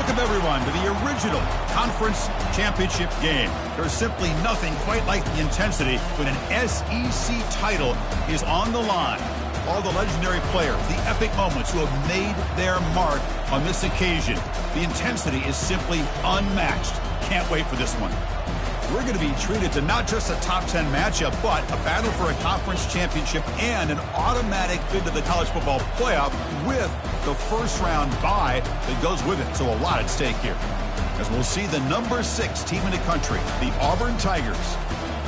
Welcome, everyone, to the original conference championship game. There's simply nothing quite like the intensity when an SEC title is on the line. All the legendary players, the epic moments who have made their mark on this occasion. The intensity is simply unmatched. Can't wait for this one. We're going to be treated to not just a top 10 matchup, but a battle for a conference championship and an automatic bid to the college football playoff with the first round bye that goes with it. So a lot at stake here. As we'll see the number 6 team in the country, the Auburn Tigers,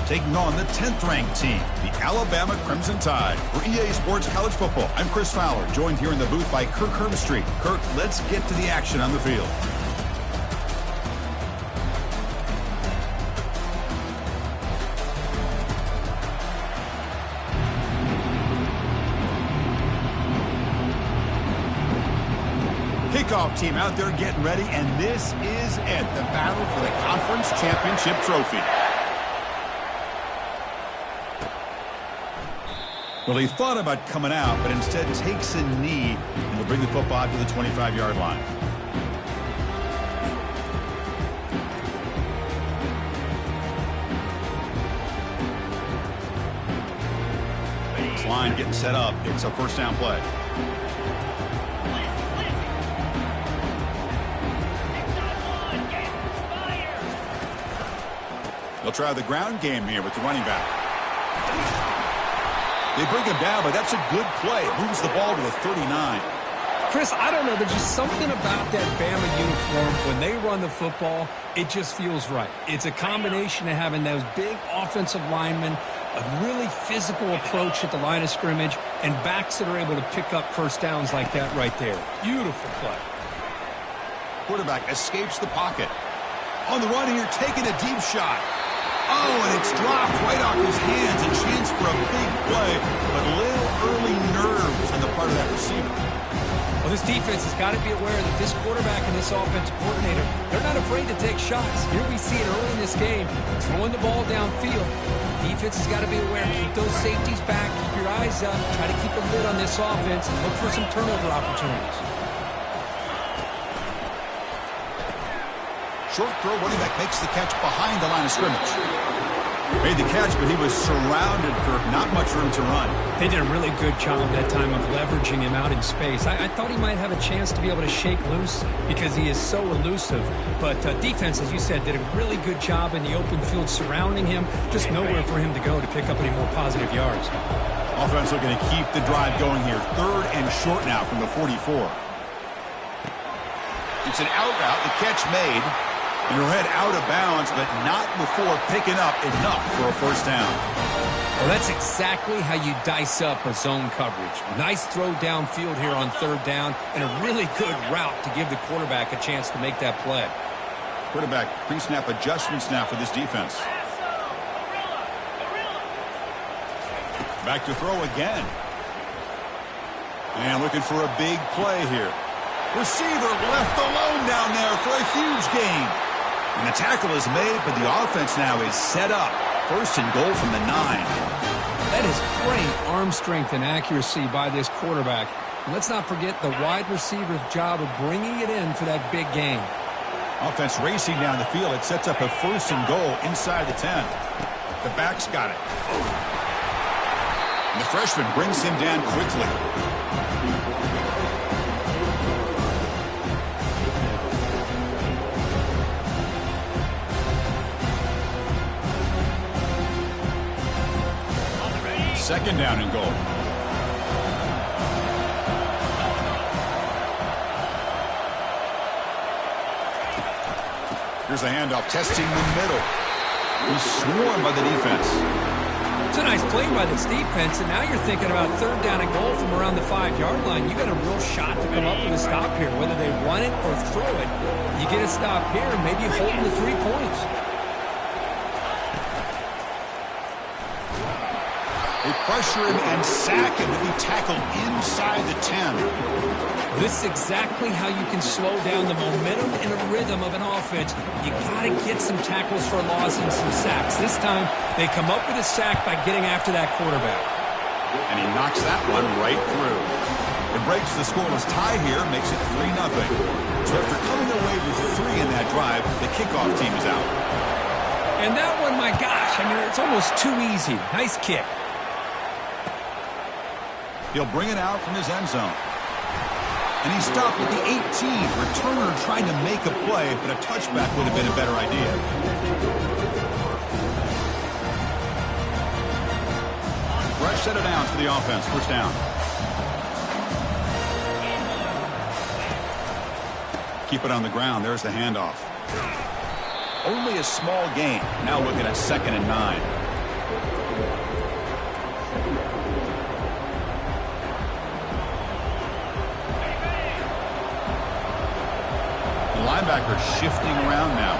taking on the 10th ranked team, the Alabama Crimson Tide. For EA Sports College Football, I'm Chris Fowler, joined here in the booth by Kirk Herbstreit. Kirk, let's get to the action on the field. Kickoff team out there getting ready, and this is it, the battle for the conference championship trophy. Well, he thought about coming out, but instead takes a knee and will bring the football out to the 25-yard line. This line getting set up. It's a first down play. They'll try the ground game here with the running back. They bring him down, but that's a good play. Moves the ball to the 39. Chris, I don't know. There's just something about that Bama uniform. When they run the football, it just feels right. It's a combination of having those big offensive linemen, a really physical approach at the line of scrimmage, and backs that are able to pick up first downs like that right there. Beautiful play. Quarterback escapes the pocket. On the run here, taking a deep shot. Oh, and it's dropped right off his hands. A chance for a big play, but little early nerves on the part of that receiver. Well, this defense has got to be aware that this quarterback and this offensive coordinator, they're not afraid to take shots. Here we see it early in this game, throwing the ball downfield. Defense has got to be aware. Keep those safeties back. Keep your eyes up. Try to keep a lid on this offense and look for some turnover opportunities. Short throw, running back makes the catch behind the line of scrimmage. Made the catch, but he was surrounded, Kirk. Not much room to run. They did a really good job that time of leveraging him out in space. I thought he might have a chance to be able to shake loose because he is so elusive. But defense, as you said, did a really good job in the open field surrounding him. Just nowhere for him to go to pick up any more positive yards. Offense looking to keep the drive going here. 3rd and short now from the 44. It's an out route. The catch made. And he'll head out of bounds, but not before picking up enough for a first down. Well, that's exactly how you dice up a zone coverage. Nice throw downfield here on 3rd down, and a really good route to give the quarterback a chance to make that play. Quarterback pre-snap adjustments now for this defense. Back to throw again. And looking for a big play here. Receiver left alone down there for a huge gain. And the tackle is made, but the offense now is set up. 1st and goal from the 9. That is great arm strength and accuracy by this quarterback. And let's not forget the wide receiver's job of bringing it in for that big gain. Offense racing down the field. It sets up a 1st and goal inside the 10. The back's got it. And the freshman brings him down quickly. Second down and goal. Here's a handoff, testing the middle. He's swarmed by the defense. It's a nice play by this defense, and now you're thinking about 3rd down and goal from around the 5-yard line. You got a real shot to come up with a stop here, whether they run it or throw it. You get a stop here, maybe holding the 3 points. They pressure him and sack him to be tackled inside the 10. This is exactly how you can slow down the momentum and the rhythm of an offense. You got to get some tackles for loss and some sacks. This time, they come up with a sack by getting after that quarterback. And he knocks that one right through. It breaks the scoreless tie here, makes it 3-0. So after coming away with 3 in that drive, the kickoff team is out. And that one, my gosh, I mean, it's almost too easy. Nice kick. He'll bring it out from his end zone. And he stopped at the 18. Returner tried to make a play, but a touchback would have been a better idea. Fresh set of downs for the offense. First down. Keep it on the ground. There's the handoff. Only a small gain. Now looking at 2nd and 9. The linebacker shifting around now.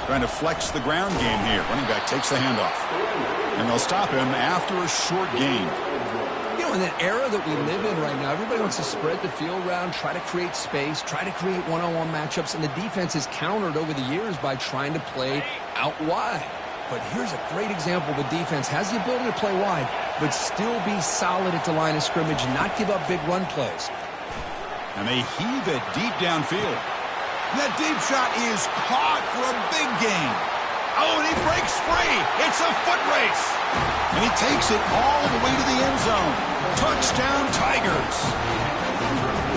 Trying to flex the ground game here. Running back takes the handoff. And they'll stop him after a short gain. You know, in that era that we live in right now, everybody wants to spread the field around, try to create space, try to create one-on-one matchups, and the defense is countered over the years by trying to play out wide. But here's a great example. The defense has the ability to play wide, but still be solid at the line of scrimmage and not give up big run plays. And they heave it deep downfield. And that deep shot is caught for a big gain. Oh, and he breaks free. It's a foot race. And he takes it all the way to the end zone. Touchdown, Tigers.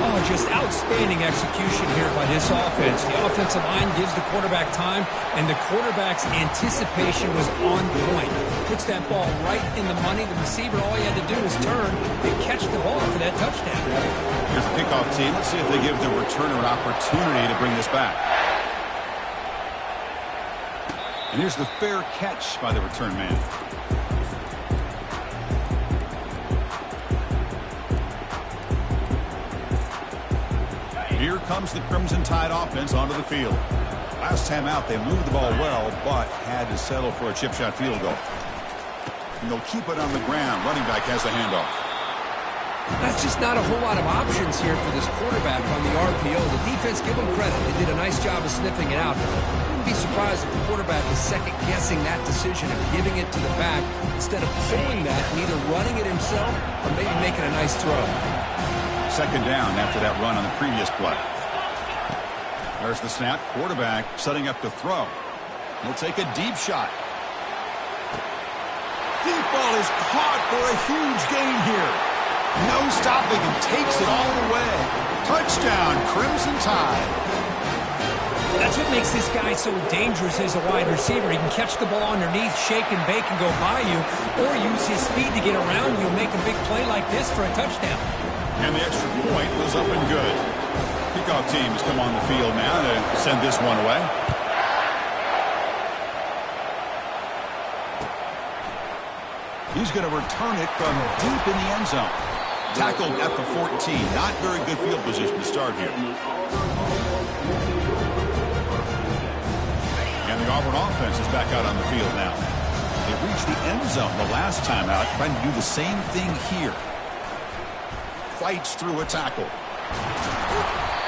Oh, just outstanding execution here by this offense. The offensive line gives the quarterback time, and the quarterback's anticipation was on point. Puts that ball right in the money. The receiver, all he had to do was turn and catch the ball for that touchdown. Here's the kickoff team. Let's see if they give the returner an opportunity to bring this back. And here's the fair catch by the return man. Here comes the Crimson Tide offense onto the field. Last time out, they moved the ball well, but had to settle for a chip shot field goal. And they'll keep it on the ground. Running back has the handoff. That's just not a whole lot of options here for this quarterback on the RPO. The defense, give them credit. They did a nice job of sniffing it out. I wouldn't be surprised if the quarterback is second-guessing that decision of giving it to the back instead of pulling that and either running it himself or maybe making a nice throw. 2nd down after that run on the previous play. There's the snap. Quarterback setting up the throw. He'll take a deep shot. Deep ball is caught for a huge gain here. No stopping him. Takes it all the way. Touchdown, Crimson Tide. That's what makes this guy so dangerous as a wide receiver. He can catch the ball underneath, shake and bake and go by you, or use his speed to get around you and make a big play like this for a touchdown. And the extra point was up and good. Kickoff teams come on the field now to send this one away. He's going to return it from deep in the end zone. Tackled at the 14. Not very good field position to start here. And the Auburn offense is back out on the field now. They reached the end zone the last time out, trying to do the same thing here. Fights through a tackle.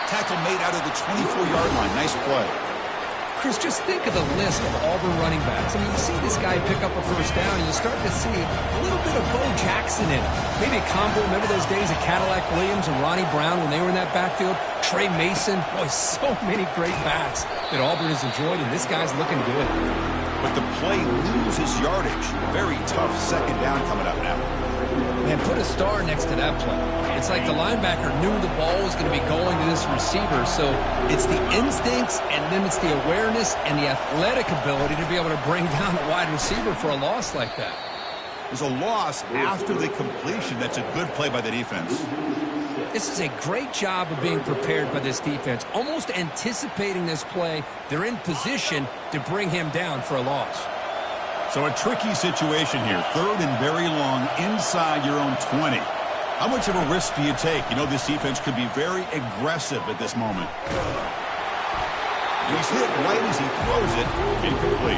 Tackle made out of the 24-yard line. Nice play. Chris, just think of the list of Auburn running backs. I mean, you see this guy pick up a first down, and you start to see a little bit of Bo Jackson in it. Maybe a combo. Remember those days of Cadillac Williams and Ronnie Brown when they were in that backfield? Trey Mason. Boy, so many great backs that Auburn has enjoyed, and this guy's looking good. But the play loses yardage. Very tough 2nd down coming up now. Man, put a star next to that play. It's like the linebacker knew the ball was going to be going to this receiver, so it's the instincts and then it's the awareness and the athletic ability to be able to bring down the wide receiver for a loss like that. There's a loss after the completion. That's a good play by the defense. This is a great job of being prepared by this defense, almost anticipating this play. They're in position to bring him down for a loss. So a tricky situation here. 3rd and very long inside your own 20. How much of a risk do you take? You know this defense could be very aggressive at this moment. He's hit right as he throws it. Incomplete.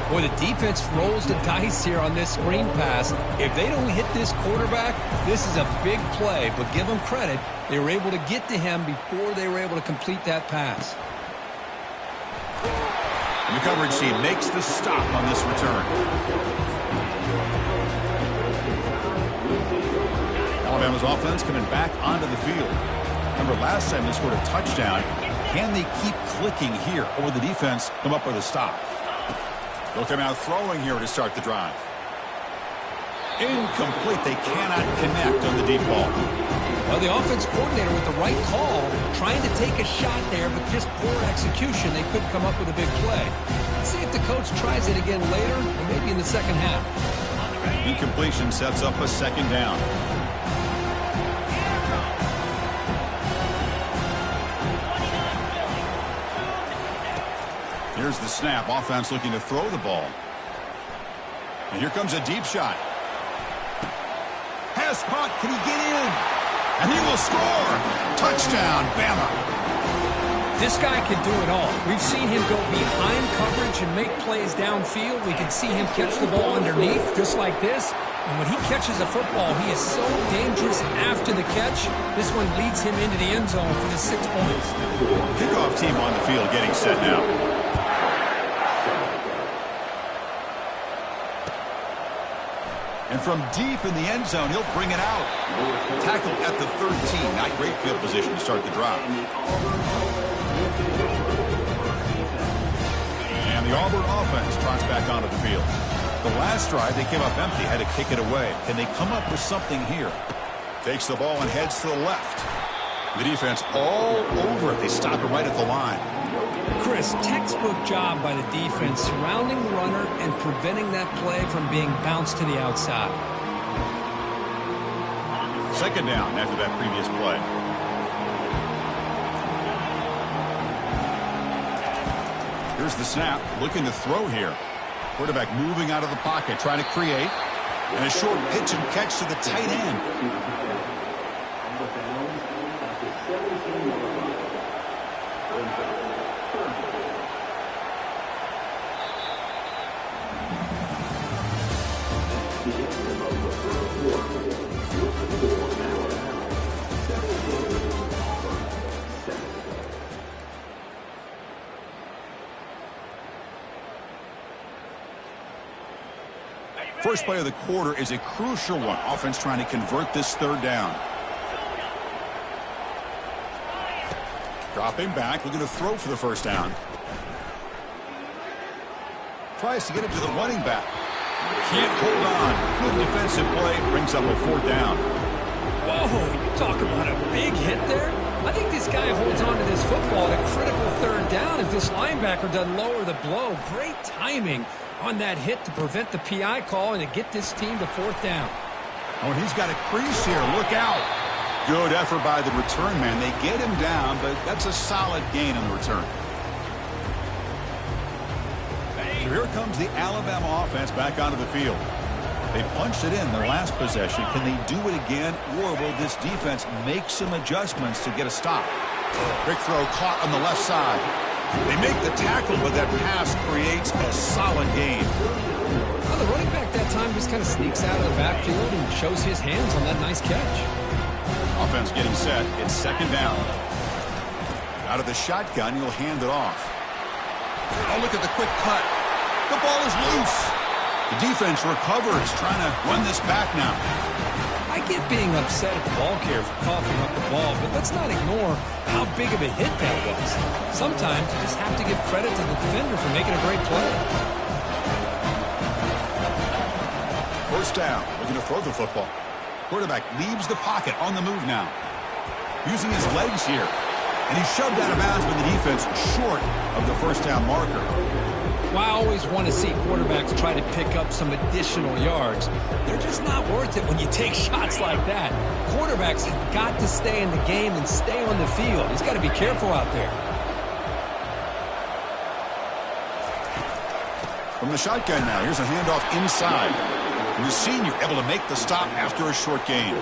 Boy, the defense rolls the dice here on this screen pass. If they don't hit this quarterback, this is a big play. But give them credit. They were able to get to him before they were able to complete that pass. And the coverage team makes the stop on this return. Bama's offense coming back onto the field. Remember, last time they scored a touchdown. Can they keep clicking here, or will the defense come up with a stop? They'll come out throwing here to start the drive. Incomplete. They cannot connect on the deep ball. Well, the offense coordinator with the right call, trying to take a shot there, but just poor execution. They couldn't come up with a big play. Let's see if the coach tries it again later, or maybe in the second half. Incompletion sets up a second down. Here's the snap. Offense looking to throw the ball. And here comes a deep shot. Pass caught. Can he get in? And he will score. Touchdown, Bama. This guy can do it all. We've seen him go behind coverage and make plays downfield. We can see him catch the ball underneath, just like this. And when he catches a football, he is so dangerous after the catch. This one leads him into the end zone for the 6 points. Kickoff team on the field getting set now. And from deep in the end zone, he'll bring it out. Tackle at the 13. Not great field position to start the drive. And the Auburn offense trots back onto the field. The last drive, they came up empty, had to kick it away. Can they come up with something here? Takes the ball and heads to the left. The defense all over it. They stop it right at the line. Chris, textbook job by the defense surrounding the runner and preventing that play from being bounced to the outside. Second down after that previous play. Here's the snap, looking to throw here. Quarterback moving out of the pocket, trying to create. And a short pitch and catch to the tight end. First play of the quarter is a crucial one. Offense trying to convert this third down. Dropping back, looking to throw for the first down. Tries to get it to the running back. Can't hold on. Good defensive play. Brings up a fourth down. Whoa, you talk about a big hit there. I think this guy holds on to this football at a critical third down if this linebacker doesn't lower the blow. Great timing on that hit to prevent the PI call and to get this team to fourth down. Oh, and he's got a crease here. Look out. Good effort by the return man. They get him down, but that's a solid gain on the return. So here comes the Alabama offense back onto the field. They punched it in their last possession. Can they do it again, or will this defense make some adjustments to get a stop? Big throw caught on the left side. They make the tackle, but that pass creates a solid gain. Well, the running back that time just kind of sneaks out of the backfield and shows his hands on that nice catch. Offense getting set. It's second down. Out of the shotgun, he'll hand it off. Oh, look at the quick cut. The ball is loose. The defense recovers, trying to run this back now. I get being upset at the ball carrier for coughing up the ball, but let's not ignore how big of a hit that was. Sometimes you just have to give credit to the defender for making a great play. First down, looking to throw the football. Quarterback leaves the pocket on the move now. Using his legs here. And he's shoved out of bounds with the defense short of the first down marker. Well, I always want to see quarterbacks try to pick up some additional yards. They're just not worth it when you take shots like that. Quarterbacks have got to stay in the game and stay on the field. He's got to be careful out there. From the shotgun now, here's a handoff inside. And the senior able to make the stop after a short gain.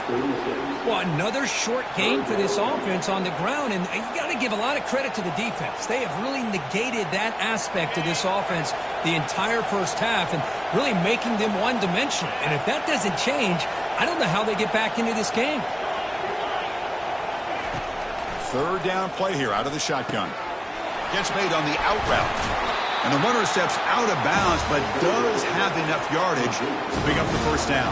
Well, another short gain for this offense on the ground, and you got to give a lot of credit to the defense. They have really negated that aspect of this offense the entire first half and really making them one-dimensional. And if that doesn't change, I don't know how they get back into this game. Third down play here out of the shotgun. Gets made on the out route. And the runner steps out of bounds, but does have enough yardage to pick up the first down.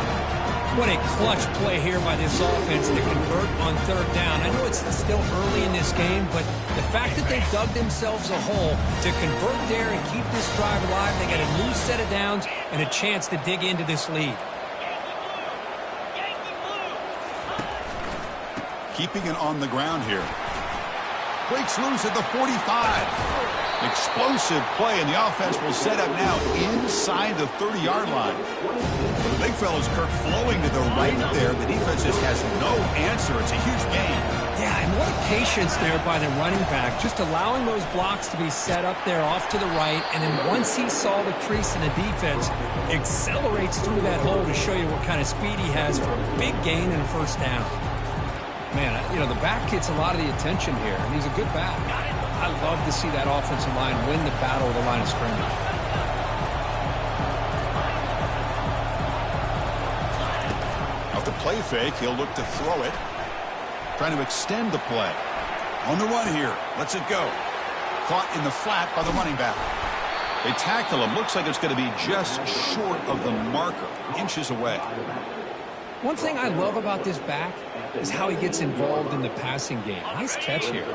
What a clutch play here by this offense to convert on third down. I know it's still early in this game, but the fact that they dug themselves a hole to convert there and keep this drive alive, they got a new set of downs and a chance to dig into this lead. Keeping it on the ground here. Breaks loose at the 45. Explosive play, and the offense will set up now inside the 30-yard line. The big fella's Kirk flowing to the right there. The defense just has no answer. It's a huge gain. Yeah, and what a patience there by the running back, just allowing those blocks to be set up there off to the right, and then once he saw the crease in the defense, accelerates through that hole to show you what kind of speed he has for a big gain and a first down. Man, you know, the back gets a lot of the attention here, and he's a good back. I love to see that offensive line win the battle of the line of scrimmage. Off the play fake, he'll look to throw it. Trying to extend the play. On the run here. Lets it go. Caught in the flat by the running back. They tackle him. Looks like it's going to be just short of the marker. Inches away. One thing I love about this back is how he gets involved in the passing game. Nice catch here.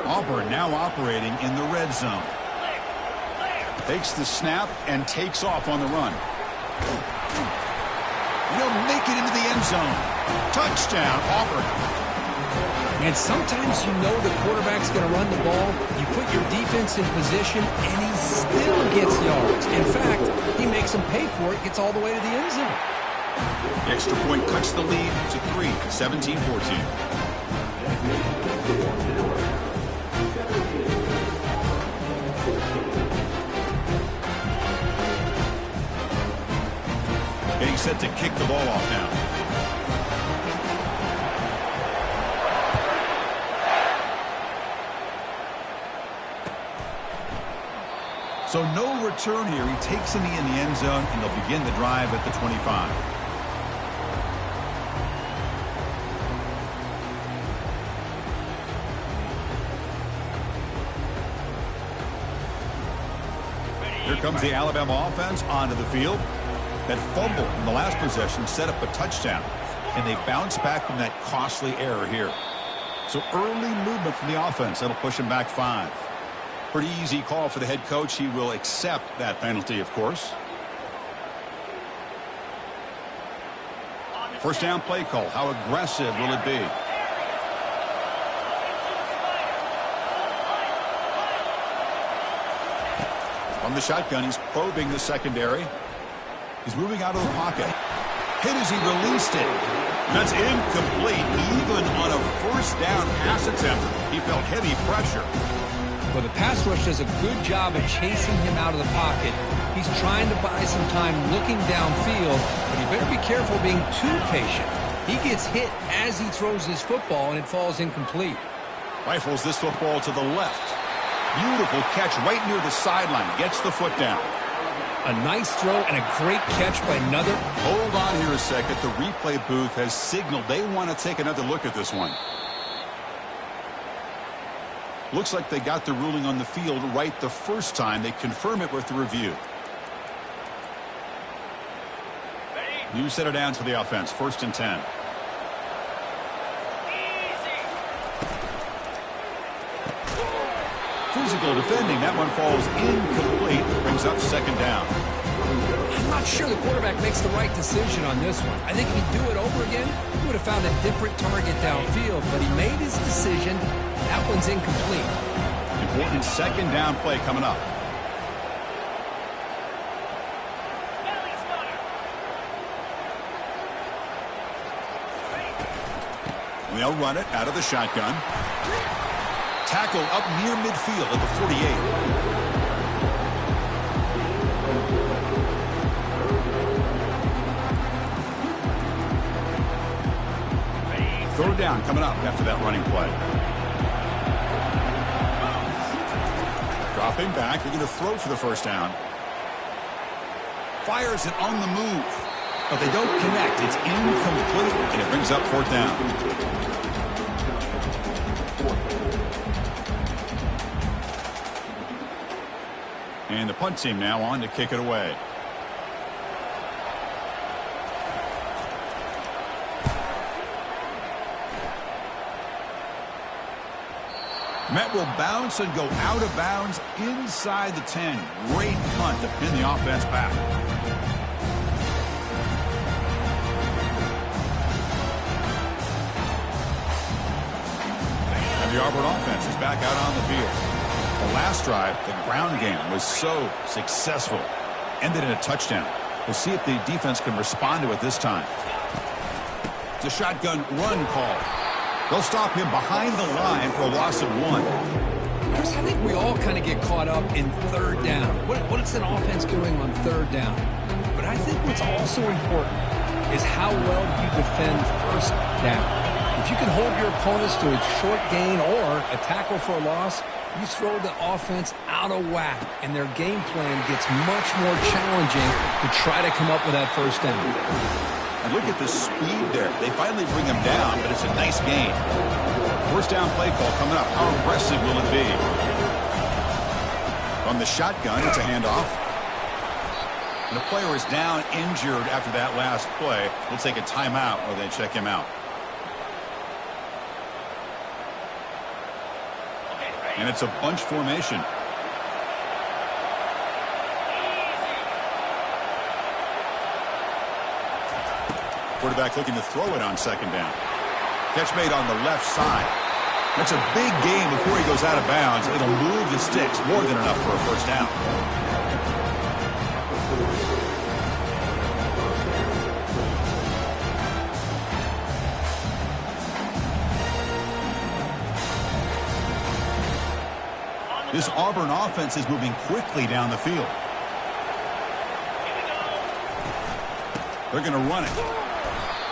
Auburn now operating in the red zone. Takes the snap and takes off on the run. He'll make it into the end zone. Touchdown, Auburn. And sometimes you know the quarterback's going to run the ball. You put your defense in position, and he still gets yards. In fact, he makes them pay for it, gets all the way to the end zone. The extra point cuts the lead to 3, 17-14. Getting set to kick the ball off now. So no return here. He takes a knee in the end zone, and they'll begin the drive at the 25. Here comes the Alabama offense onto the field. That fumble in the last possession set up a touchdown, and they bounce back from that costly error here. So early movement from the offense. That'll push him back 5. Pretty easy call for the head coach. He will accept that penalty, of course. First down play call. How aggressive will it be? From the shotgun, he's probing the secondary. He's moving out of the pocket. Hit as he released it. That's incomplete. Even on a first down pass attempt, he felt heavy pressure. Well, the pass rush does a good job of chasing him out of the pocket. He's trying to buy some time looking downfield, but he better be careful being too patient. He gets hit as he throws his football, and it falls incomplete. Rifles this football to the left. Beautiful catch right near the sideline. Gets the foot down. A nice throw and a great catch by another. Hold on here a second. The replay booth has signaled they want to take another look at this one. Looks like they got the ruling on the field right the first time. They confirm it with the review. New set of downs for the offense. 1st and 10. Physical defending. That one falls incomplete. Brings up 2nd down. I'm not sure the quarterback makes the right decision on this one. I think if he'd do it over again, he would have found a different target downfield, but he made his decision. That one's incomplete. Important 2nd down play coming up. They'll run it out of the shotgun. Tackle up near midfield at the 48. Third down coming up after that running play. Dropping back. They're going to throw for the first down. Fires it on the move. But they don't connect. It's incomplete. And it brings up 4th down. And the punt team now on to kick it away. Met will bounce and go out of bounds inside the 10. Great punt to pin the offense back. And the Auburn offense is back out on the field. The last drive, the ground game was so successful. Ended in a touchdown. We'll see if the defense can respond to it this time. It's a shotgun run call. They'll stop him behind the line for a loss of 1. Chris, I think we all kind of get caught up in third down. What is an offense doing on third down? But I think what's also important is how well you defend first down. If you can hold your opponents to a short gain or a tackle for a loss, you throw the offense out of whack, and their game plan gets much more challenging to try to come up with that first down. And look at the speed there. They finally bring him down, but it's a nice gain. First down play call coming up. How aggressive will it be? From the shotgun, it's a handoff. And the player is down injured after that last play. We'll take a timeout or they check him out. And it's a bunch formation. Quarterback looking to throw it on second down. Catch made on the left side. That's a big gain before he goes out of bounds. It'll move the sticks more than enough for a first down. This Auburn offense is moving quickly down the field. They're going to run it.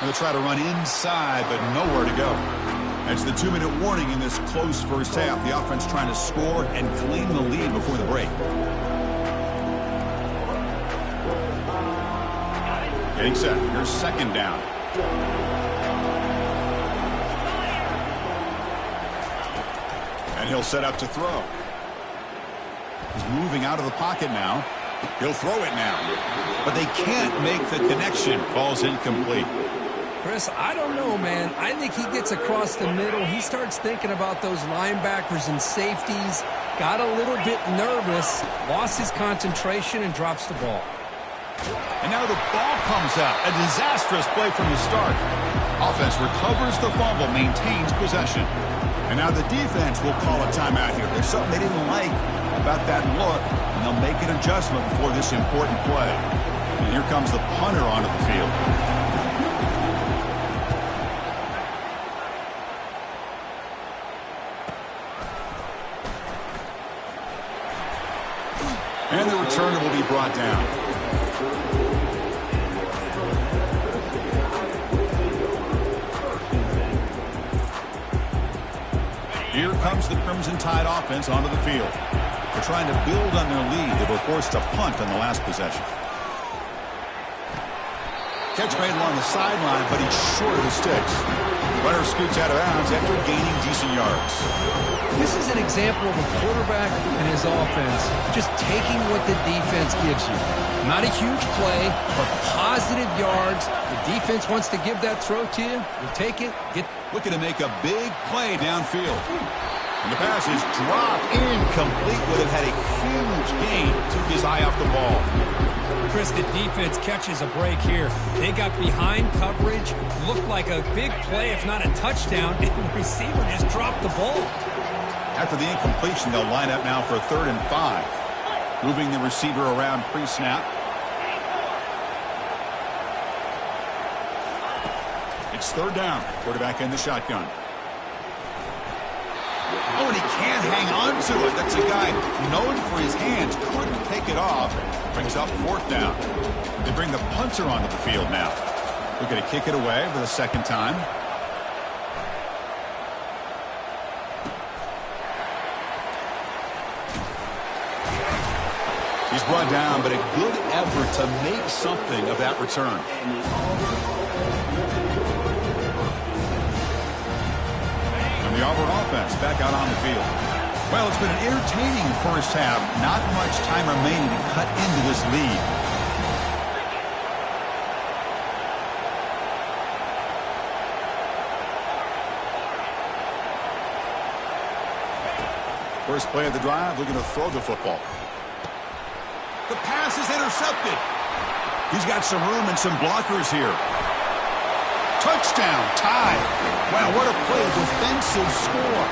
They'll try to run inside, but nowhere to go. That's the 2-minute warning in this close first half. The offense trying to score and claim the lead before the break. Getting set. Here's second down. And he'll set up to throw. He's moving out of the pocket now. He'll throw it now. But they can't make the connection. Ball's incomplete. Chris, I don't know, man. I think he gets across the middle. He starts thinking about those linebackers and safeties. Got a little bit nervous. Lost his concentration and drops the ball. And now the ball comes out. A disastrous play from the start. Offense recovers the fumble, maintains possession. And now the defense will call a timeout here. There's something they didn't like about that look, and they'll make an adjustment before this important play. And here comes the punter onto the field. And the returner will be brought down. Here comes the Crimson Tide offense onto the field. They're trying to build on their lead. They were forced to punt on the last possession. Catch made along the sideline, but he's short of the sticks. Runner scoots out of bounds after gaining decent yards. This is an example of a quarterback and his offense just taking what the defense gives you. Not a huge play, but positive yards. The defense wants to give that throw to you. You take it. Looking to make a big play downfield. And the pass is dropped incomplete. Would have had a huge gain. Took his eye off the ball. Chris, the defense catches a break here. They got behind coverage. Looked like a big play, if not a touchdown. And the receiver just dropped the ball. After the incompletion, they'll line up now for 3rd and 5. Moving the receiver around pre-snap. It's 3rd down. Quarterback in the shotgun. Oh, and he can't hang on to it. That's a guy known for his hands. Couldn't take it off. Brings up 4th down. They bring the punter onto the field now. We're going to kick it away for the 2nd time. He's brought down, but a good effort to make something of that return. The Auburn offense back out on the field. Well, it's been an entertaining first half. Not much time remaining to cut into this lead. First play of the drive, looking to throw the football. The pass is intercepted. He's got some room and some blockers here. Touchdown, tie. Wow, what a play, defensive score.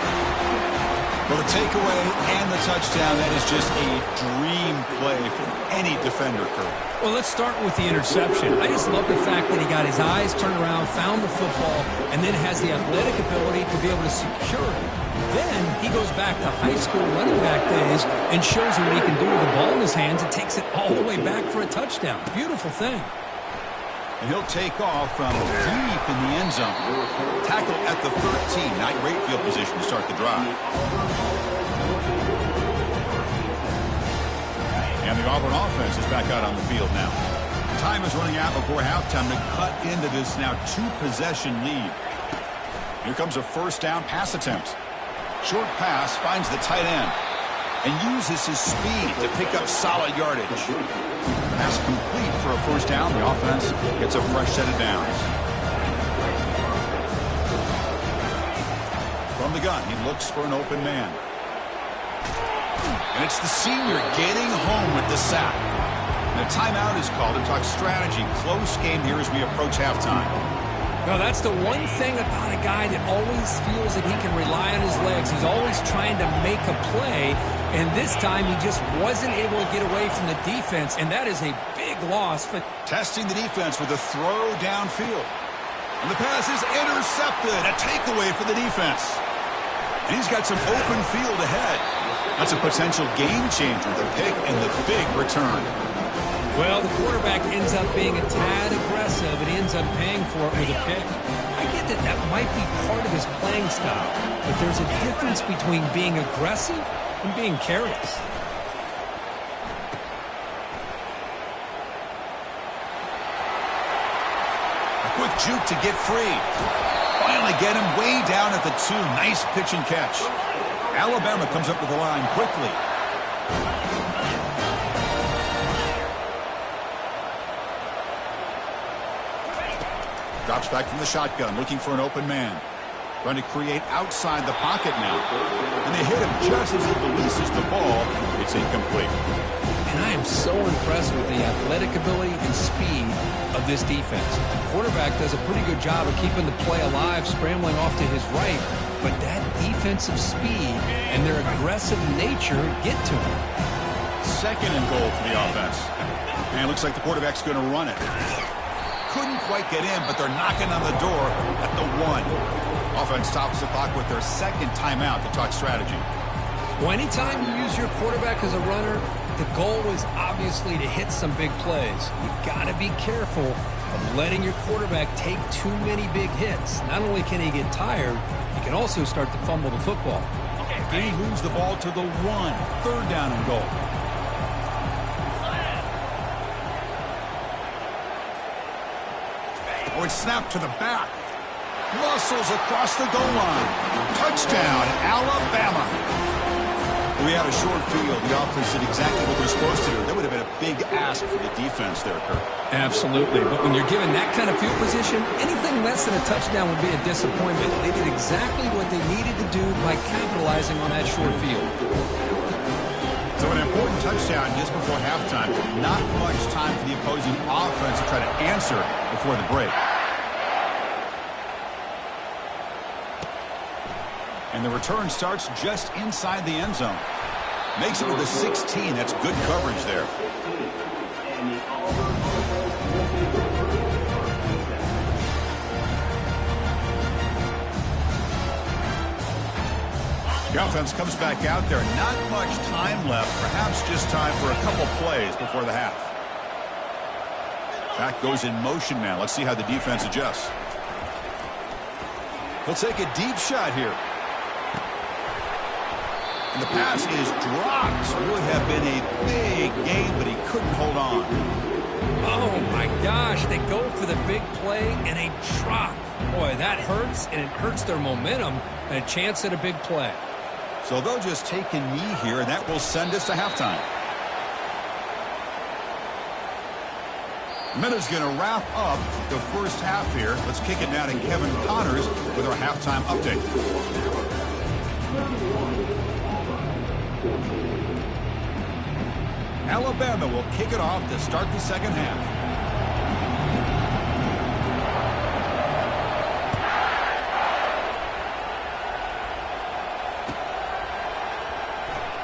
Well, the takeaway and the touchdown, that is just a dream play for any defender, Kurt. Well, let's start with the interception. I just love the fact that he got his eyes turned around, found the football, and then has the athletic ability to be able to secure it. Then he goes back to high school running back days and shows you what he can do with the ball in his hands and takes it all the way back for a touchdown. Beautiful thing. And he'll take off from deep in the end zone. Tackle at the 13. Not great field position to start the drive. And the Auburn offense is back out on the field now. Time is running out before halftime to cut into this now two-possession lead. Here comes a first down pass attempt. Short pass finds the tight end and uses his speed to pick up solid yardage. Pass complete for a first down. The offense gets a fresh set of downs. From the gun, he looks for an open man. And it's the senior getting home with the sack. And a timeout is called to talk strategy. Close game here as we approach halftime. No, that's the one thing about a guy that always feels that he can rely on his legs. He's always trying to make a play, and this time he just wasn't able to get away from the defense, and that is a big loss. Testing the defense with a throw downfield. And the pass is intercepted. A takeaway for the defense. And he's got some open field ahead. That's a potential game changer, the pick and the big return. Well, the quarterback ends up being a tad aggressive and he ends up paying for it with a pick. I get that that might be part of his playing style, but there's a difference between being aggressive and being careless. A quick juke to get free. Finally get him way down at the 2. Nice pitch and catch. Alabama comes up to the line quickly. Drops back from the shotgun, looking for an open man. Trying to create outside the pocket now. And they hit him just as he releases the ball. It's incomplete. And I am so impressed with the athletic ability and speed of this defense. The quarterback does a pretty good job of keeping the play alive, scrambling off to his right. But that defensive speed and their aggressive nature get to him. Second and goal for the offense. And it looks like the quarterback's going to run it. Couldn't quite get in, but they're knocking on the door at the 1. Offense stops the clock with their second timeout to talk strategy. Well, anytime you use your quarterback as a runner, the goal is obviously to hit some big plays. You've got to be careful of letting your quarterback take too many big hits. Not only can he get tired, he can also start to fumble the football. He moves the ball to the 1. Third down and goal. Oh, it's snapped to the back. Muscles across the goal line. Touchdown, Alabama. We had a short field. The offense did exactly what they're supposed to do. That would have been a big ask for the defense there, Kurt. Absolutely. But when you're given that kind of field position, anything less than a touchdown would be a disappointment. They did exactly what they needed to do by capitalizing on that short field. So an important touchdown just before halftime. Not much time for the opposing offense to try to answer before the break. And the return starts just inside the end zone. Makes it to the 16. That's good coverage there. The offense comes back out there. Not much time left. Perhaps just time for a couple plays before the half. Back goes in motion now. Let's see how the defense adjusts. He'll take a deep shot here. And the pass is dropped. It would have been a big gain, but he couldn't hold on. Oh, my gosh. They go for the big play and a drop. Boy, that hurts, and it hurts their momentum and a chance at a big play. So they'll just take a knee here, and that will send us to halftime. Minute's going to wrap up the first half here. Let's kick it down to Kevin Connors with our halftime update. Alabama will kick it off to start the second half.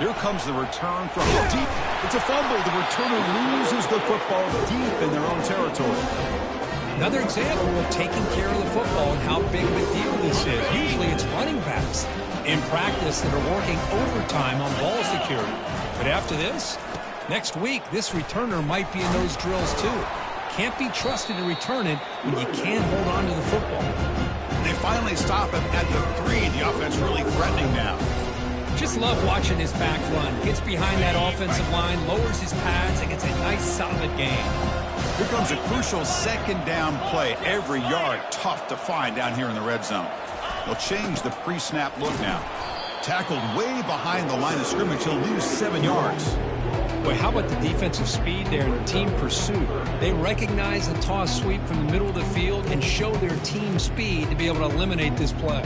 Here comes the return from deep. It's a fumble. The returner loses the football deep in their own territory. Another example of taking care of the football and how big of a deal this is. Usually it's running backs in practice that are working overtime on ball security. But after this, next week, this returner might be in those drills too. Can't be trusted to return it when you can't hold on to the football. They finally stop him at the 3. The offense really threatening now. Just love watching his back run. Gets behind that offensive line, lowers his pads, and gets a nice, solid gain. Here comes a crucial second down play. Every yard tough to find down here in the red zone. They'll change the pre-snap look now. Tackled way behind the line of scrimmage. He'll lose 7 yards. Boy, how about the defensive speed there in team pursuit? They recognize the toss sweep from the middle of the field and show their team speed to be able to eliminate this play.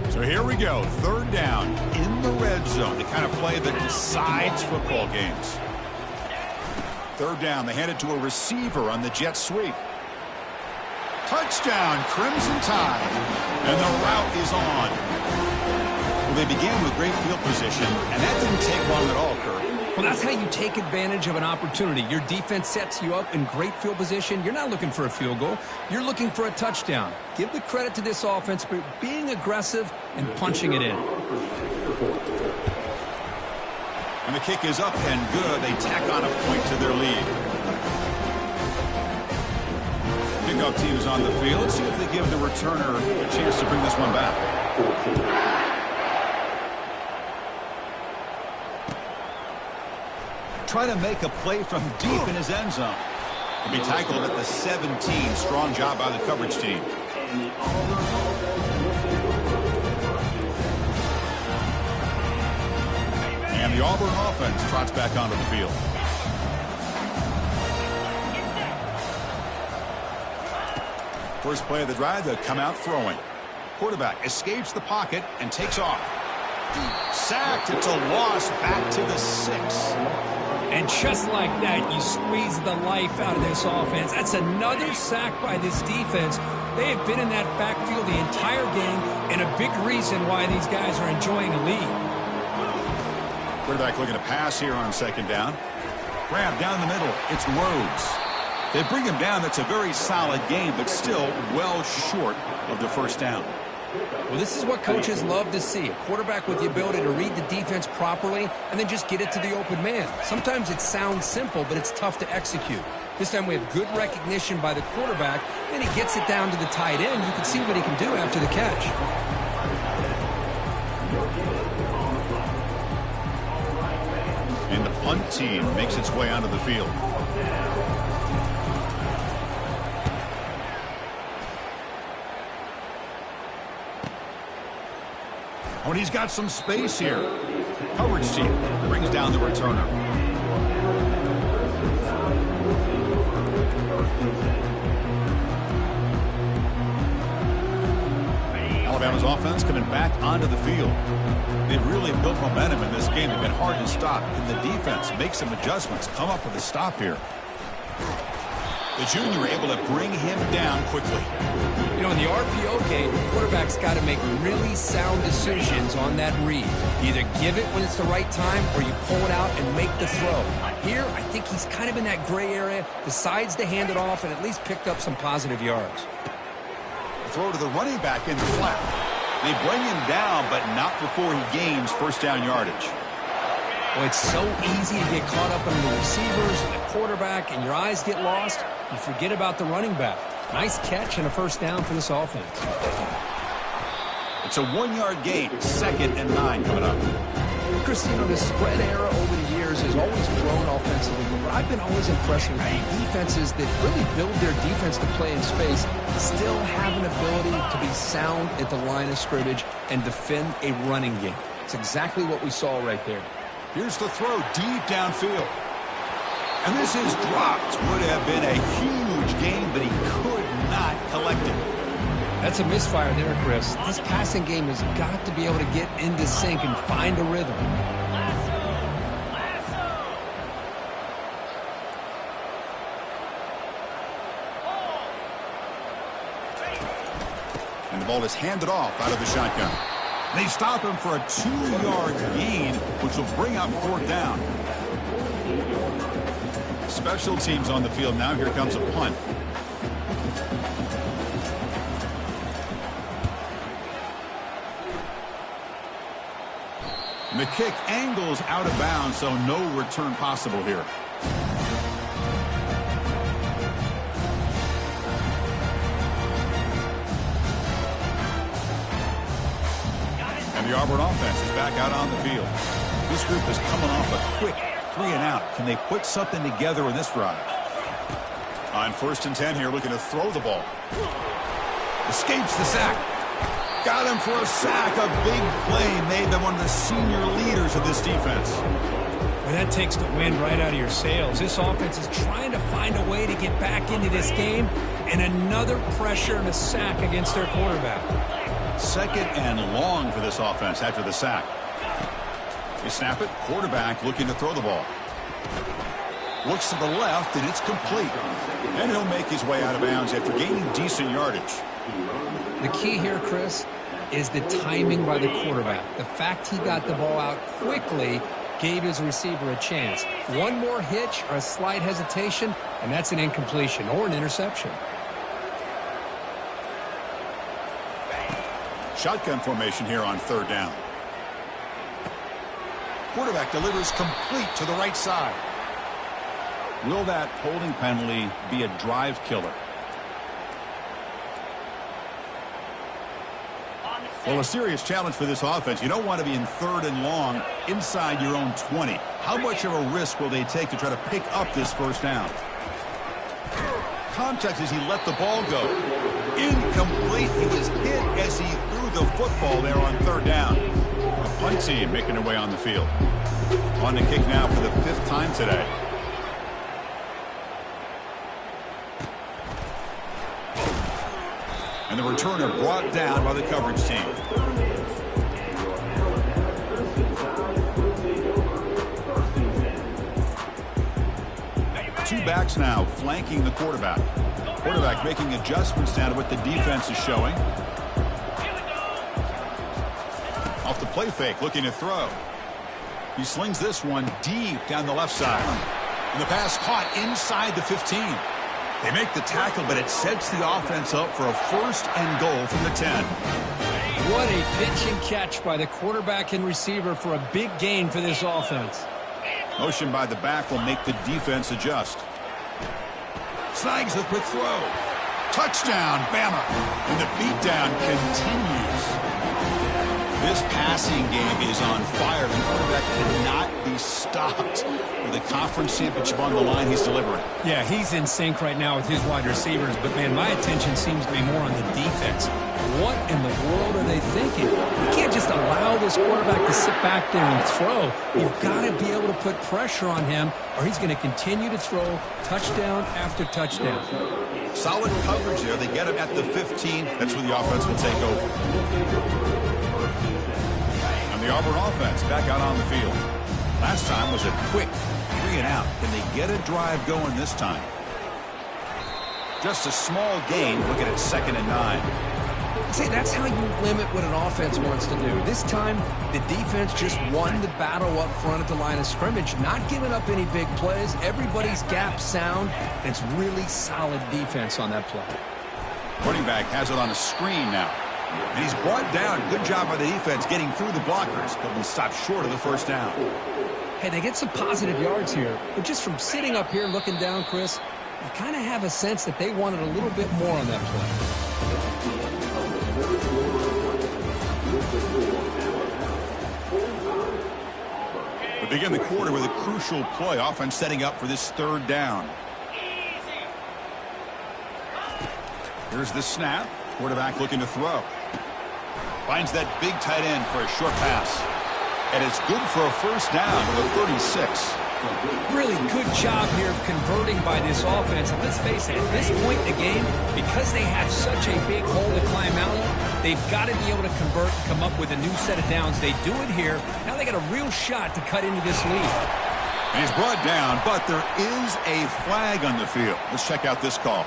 So here we go. 3rd down in the red zone. The kind of play that decides football games. 3rd down. They hand it to a receiver on the jet sweep. Touchdown, Crimson Tide. And the route is on. Well, they began with great field position, and that didn't take long at all, Kirk. Well, that's how you take advantage of an opportunity. Your defense sets you up in great field position. You're not looking for a field goal. You're looking for a touchdown. Give the credit to this offense for being aggressive and punching it in. And the kick is up and good. They tack on a point to their lead. Pickup team is on the field. Let's see if they give the returner a chance to bring this one back. Try to make a play from deep in his end zone. He'll be tackled at the 17. Strong job by the coverage team. And the Auburn offense trots back onto the field. First play of the drive, they'll come out throwing. Quarterback escapes the pocket and takes off. Sacked. It's a loss back to the 6. And just like that, you squeeze the life out of this offense. That's another sack by this defense. They have been in that backfield the entire game, and a big reason why these guys are enjoying a lead. Quarterback looking to pass here on 2nd down. Grab down the middle. It's Rhodes. They bring him down. That's a very solid game, but still well short of the 1st down. Well, this is what coaches love to see. A quarterback with the ability to read the defense properly and then just get it to the open man. Sometimes it sounds simple, but it's tough to execute. This time we have good recognition by the quarterback, and he gets it down to the tight end. You can see what he can do after the catch. And the punt team makes its way onto the field. Oh, and he's got some space here. Coverage team brings down the returner. Alabama's offense coming back onto the field. They've really built momentum in this game. They've been hard to stop. Can the defense make some adjustments, come up with a stop here? The junior able to bring him down quickly. You know, in the RPO game, the quarterback's got to make really sound decisions on that read. Either give it when it's the right time or you pull it out and make the throw. Here, I think he's kind of in that gray area, decides to hand it off and at least picked up some positive yards. Throw to the running back in the flat. They bring him down, but not before he gains 1st down yardage. Well, it's so easy to get caught up on the receivers and the quarterback, and your eyes get lost. You forget about the running back. Nice catch and a 1st down for this offense. It's a 1-yard gain. 2nd and 9 coming up. Christine, the spread era over the years has always grown offensively, but I've been always impressed with defenses that really build their defense to play in space, still have an ability to be sound at the line of scrimmage and defend a running game. It's exactly what we saw right there. Here's the throw deep downfield. And this is dropped. Would have been a huge game, but he could not collect it. That's a misfire there, Chris. This passing game has got to be able to get into sync and find a rhythm. And the ball is handed off out of the shotgun. They stop him for a 2-yard gain, which will bring up 4th down. Special teams on the field now. Here comes a punt. And the kick angles out of bounds, so no return possible here. The Auburn offense is back out on the field. This group is coming off a quick 3-and-out. Can they put something together in this drive? On 1st and 10 here, looking to throw the ball. Escapes the sack. Got him for a sack. A big play made them one of the senior leaders of this defense. Well, that takes the wind right out of your sails. This offense is trying to find a way to get back into this game, and another pressure and a sack against their quarterback. 2nd and long for this offense after the sack. They snap it. Quarterback looking to throw the ball. Looks to the left, and it's complete. And he'll make his way out of bounds after gaining decent yardage. The key here, Chris, is the timing by the quarterback. The fact he got the ball out quickly gave his receiver a chance. One more hitch or a slight hesitation, and that's an incompletion or an interception. Shotgun formation here on 3rd down. Quarterback delivers complete to the right side. Will that holding penalty be a drive killer? Well, a serious challenge for this offense. You don't want to be in 3rd and long inside your own 20. How much of a risk will they take to try to pick up this 1st down? Context as he let the ball go. Incomplete. He was hit as he threw the football there on 3rd down. The punt team making their way on the field. On the kick now for the 5th time today. And the returner brought down by the coverage team. Two backs now flanking the quarterback. Quarterback making adjustments down to what the defense is showing. Off the play fake, looking to throw. He slings this one deep down the left side. And the pass caught inside the 15. They make the tackle, but it sets the offense up for a 1st and goal from the 10. What a pitch and catch by the quarterback and receiver for a big gain for this offense. Motion by the back will make the defense adjust. Snags the quick throw. Touchdown, Bama. And the beatdown continues. This passing game is on fire. The quarterback cannot be stopped. With the conference championship on the line, he's delivering. Yeah, he's in sync right now with his wide receivers. But, man, my attention seems to be more on the defense. What in the world are they thinking? You can't just allow this quarterback to sit back there and throw. You've got to be able to put pressure on him, or he's going to continue to throw touchdown after touchdown. Solid coverage there. They get him at the 15. That's where the offense will take over. And the Auburn offense back out on the field. Last time was a quick 3-and-out. Can they get a drive going this time? Just a small gain. Looking at 2nd and 9. See, that's how you limit what an offense wants to do. This time, the defense just won the battle up front at the line of scrimmage, not giving up any big plays. Everybody's gap sound. It's really solid defense on that play. Running back has it on a screen now. And he's brought down. Good job by the defense getting through the blockers, but will stop short of the 1st down. Hey, they get some positive yards here. But just from sitting up here looking down, Chris, you kind of have a sense that they wanted a little bit more on that play. We begin the quarter with a crucial play. Offense setting up for this 3rd down. Here's the snap. Quarterback looking to throw. Finds that big tight end for a short pass. And it's good for a 1st down with a 36. Really good job here of converting by this offense. And let's face it, at this point in the game, because they have such a big hole to climb out of, they've got to be able to convert and come up with a new set of downs. They do it here. Now they got a real shot to cut into this lead. And he's brought down, but there is a flag on the field. Let's check out this call.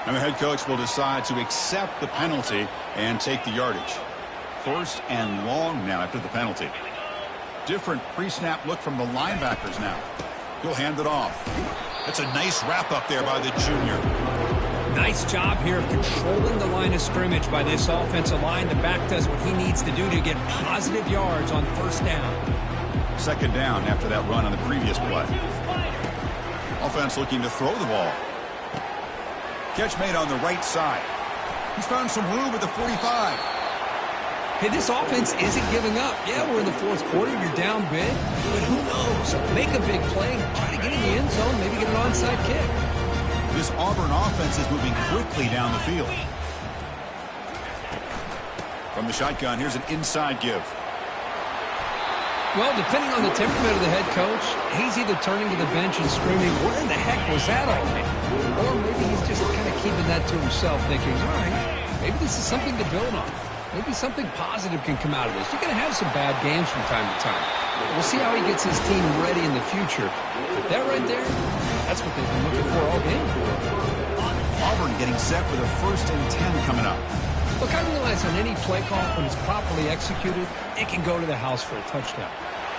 And the head coach will decide to accept the penalty and take the yardage. 1st and long now after the penalty. Different pre-snap look from the linebackers now. He'll hand it off. That's a nice wrap up there by the junior. Nice job here of controlling the line of scrimmage by this offensive line. The back does what he needs to do to get positive yards on 1st down. 2nd down after that run on the previous play. Offense looking to throw the ball. Catch made on the right side. He's found some room at the 45. Hey, this offense isn't giving up. Yeah, we're in the 4th quarter. You're down big. But who knows? Make a big play. Try to get in the end zone. Maybe get an onside kick. This Auburn offense is moving quickly down the field. From the shotgun, here's an inside give. Well, depending on the temperament of the head coach, he's either turning to the bench and screaming, where in the heck was that all day? Or maybe he's just kind of keeping that to himself, thinking, all right, maybe this is something to build on. Maybe something positive can come out of this. You're going to have some bad games from time to time. We'll see how he gets his team ready in the future. But that right there, that's what they've been looking for all game. Auburn getting set with a 1st and 10 coming up. Look, I realize on any play call, when it's properly executed, it can go to the house for a touchdown.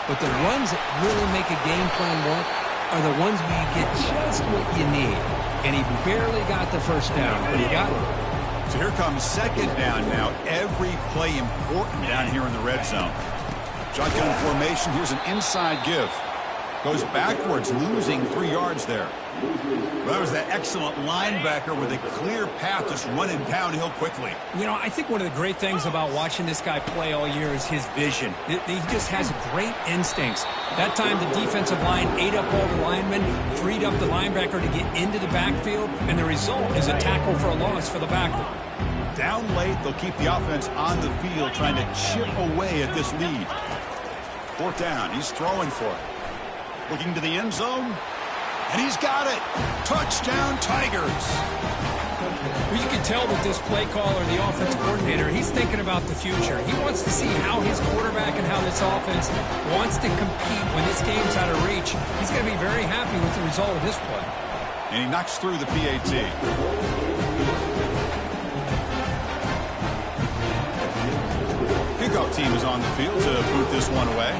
But the ones that really make a game plan work are the ones where you get just what you need. And he barely got the 1st down, but he got it. So here comes 2nd down now. Every play important down here in the red zone. Shotgun formation. Here's an inside give. Goes backwards, losing 3 yards there. Well, that was that excellent linebacker with a clear path, just running downhill quickly. You know, I think one of the great things about watching this guy play all year is his vision. He just has great instincts. That time the defensive line ate up all the linemen, freed up the linebacker to get into the backfield, and the result is a tackle for a loss for the backer. Down late, they'll keep the offense on the field, trying to chip away at this lead. 4th down, he's throwing for it. Looking to the end zone, and he's got it. Touchdown, Tigers. Well, you can tell that this play caller, the offense coordinator, he's thinking about the future. He wants to see how his quarterback and how this offense wants to compete when this game's out of reach. He's going to be very happy with the result of this play. And he knocks through the PAT. Kickoff team is on the field to boot this one away.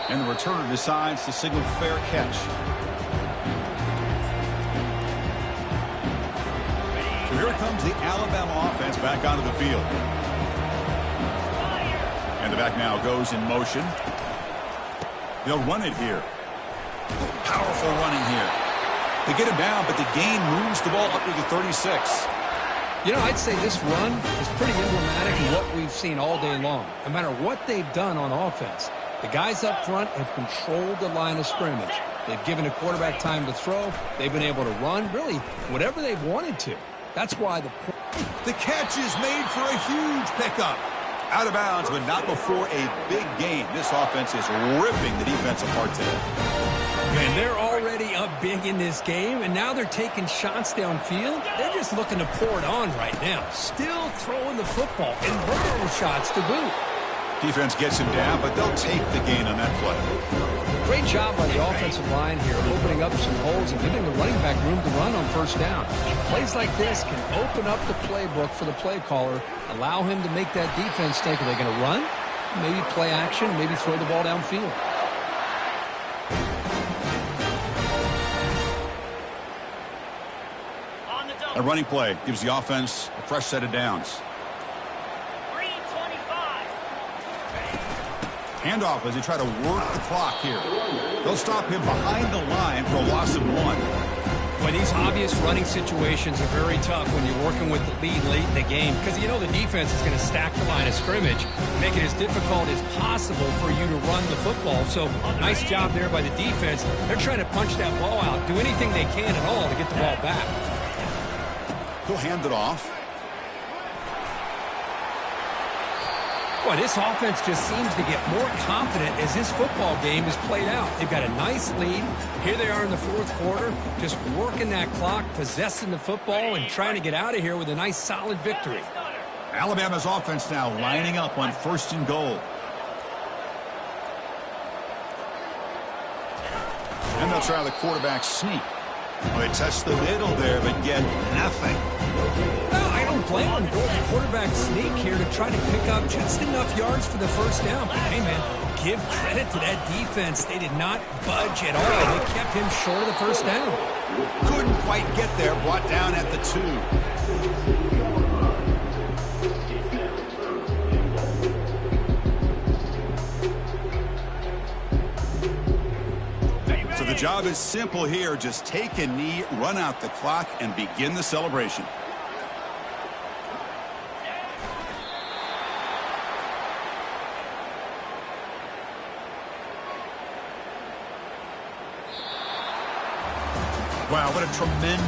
And the returner decides to signal fair catch. So here comes the Alabama offense back onto the field. And the back now goes in motion. They'll run it here. Powerful running here. They get him down, but the gain moves the ball up to the 36. You know, I'd say this run is pretty emblematic of what we've seen all day long. No matter what they've done on offense, the guys up front have controlled the line of scrimmage. They've given a quarterback time to throw. They've been able to run, really, whatever they've wanted to. That's why the catch is made for a huge pickup. Out of bounds, but not before a big gain. This offense is ripping the defense apart today. And they're already up big in this game, and now they're taking shots downfield. They're just looking to pour it on right now. Still throwing the football and vertical shots to boot. Defense gets him down, but they'll take the gain on that play. Great job by the offensive line here, opening up some holes and giving the running back room to run on 1st down. Plays like this can open up the playbook for the play caller, allow him to make that defense think, are they going to run? Maybe play action, maybe throw the ball downfield. A running play gives the offense a fresh set of downs. Handoff as they try to work the clock here. They'll stop him behind the line for a loss of 1. Well, these obvious running situations are very tough when you're working with the lead late in the game because you know the defense is going to stack the line of scrimmage, make it as difficult as possible for you to run the football. So, nice job there by the defense. They're trying to punch that ball out, do anything they can at all to get the ball back. He'll hand it off. Boy, this offense just seems to get more confident as this football game is played out. They've got a nice lead. Here they are in the 4th quarter, just working that clock, possessing the football, and trying to get out of here with a nice, solid victory. Alabama's offense now lining up on 1st and goal. try the quarterback sneak. Well, they touched the middle there, but get nothing. Well, I don't blame him. Go with the quarterback sneak here to try to pick up just enough yards for the first down. But hey, man, give credit to that defense. They did not budge at all. They kept him short of the first down. Couldn't quite get there. Brought down at the 2. So the job is simple here. Just take a knee, run out the clock, and begin the celebration. Wow, what a tremendous